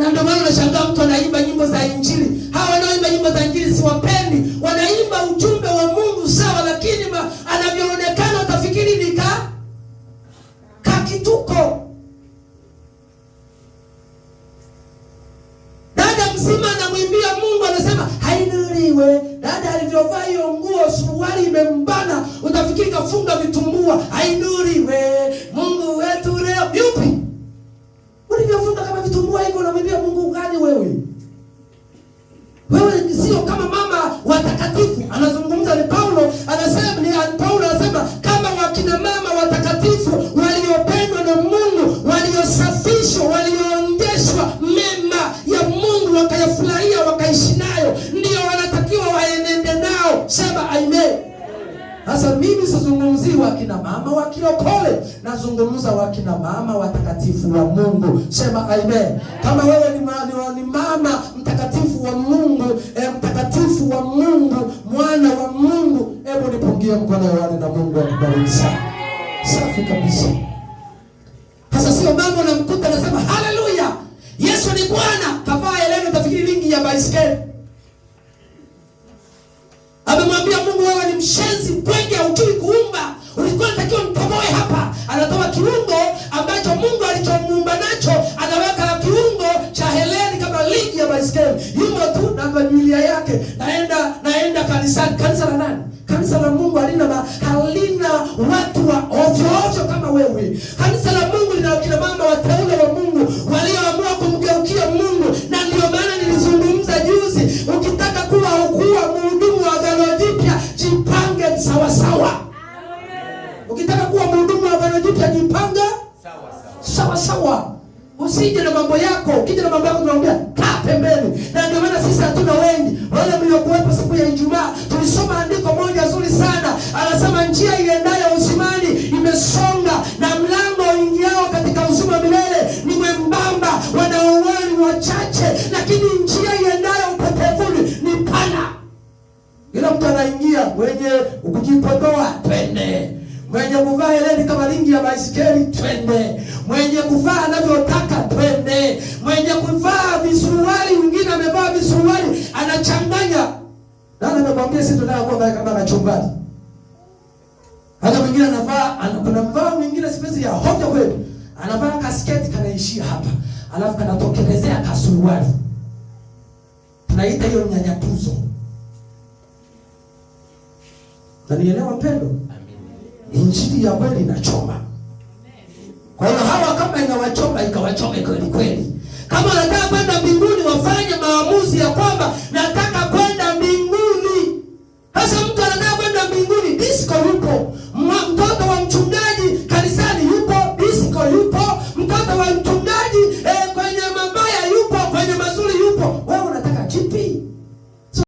Na ndio maana unashangaa mtu anaimba nyimbo za Injili. Hawa wanaoimba nyimbo za Injili siwapendi. Wanaimba ujumbe wa Mungu sawa, lakini anavyoonekana utafikiri ni kituko. Dada mzima anamwimbia Mungu, anasema hainuliwe. Dada alivyovaa hiyo nguo, suruali imembana, utafikiri kafunga vitumbua. Hainuliwe Mungu wetu leo. Yupi? Ulivyofunga kama vitumbua hivyo unamwimbia Mungu gani wewe? Wewe sio kama mama watakatifu. Anazungumza ni Paulo, anasema kama wakina mama watakatifu waliopendwa na Mungu, waliosafishwa, walioongeshwa mema ya Mungu, wakayafurahia, wakaishi nayo, ndio wanatakiwa waenende nao. Sema amen. Sasa mimi sizungumzi wakina mama wa kilokole, nazungumza wakina mama watakatifu wa Mungu. Sema amen. Kama wewe ni mama mtakatifu wa Mungu, mtakatifu wa Mungu, mwana wa Mungu, hebu nipungie mkono wale na Mungu akubariki sana. Safi kabisa. Sasa sio mama unamkuta anasema haleluya, Yesu ni Bwana, kavaa eleno utafikiri lingi ya baiskeli. Amemwambia Mungu, wewe ni mshenzi, pwenge, hujui kuumba. Ulikuwa unatakiwa mtoboe hapa. Anatoa kiungo ambacho Mungu alichomuumba nacho, anaweka kiungo cha heleni kama lingi ya baiskeli. Yumo tu na familia yake. Naenda kanisani. Kanisa la nani? Kanisa la Mungu halina watu wa ovyo kama wewe. Kanisa la Mungu lina kina mama wateule wa Mungu walioamua kumgeukia Mungu. Na ndio maana nilizungumza juzi, ukitaka kuwa mhudumu wa Agano Jipya, jipange sawa sawa. Ukitaka kuwa mhudumu wa Agano Jipya, jipanga sawa sawa. Usije na mambo yako. Ukija na mambo yako tunaambia kaa pembeni. Na ndio maana sisi hatuna wengi. Wale mliokuwepo siku ya Ijumaa tulisoma andiko moja zuri sana. Anasema njia iendayo uzimani imesonga, na mlango uingiao katika uzima milele ni mwembamba, wanaouani wachache, lakini njia iendayo upotevuni ni pana. Ila mtu anaingia mwenye kujipodoa, twende. Mwenye kuvaa heleni kama lingi ya baisikeli, twende. Mwenye kuvaa anavyotaka, twende. Mwenye kuvaa visuruali, mwingine amevaa visuruali anachanganya. Nani amekwambia sisi tunataka kuwa kama wachungaji? Hata mwingine anavaa mwingine spesi ya hoja kweli. Anavaa kasketi kanaishia hapa, alafu kanatokelezea kasuruali. Tunaita hiyo mnyanyapuzo. Unanielewa mpendo? Injili ya kweli inachoma. Kwa hiyo hawa kama inawachoma, ikawachome kweli kweli. Kama wanataka kwenda mbinguni, wafanye maamuzi ya kwamba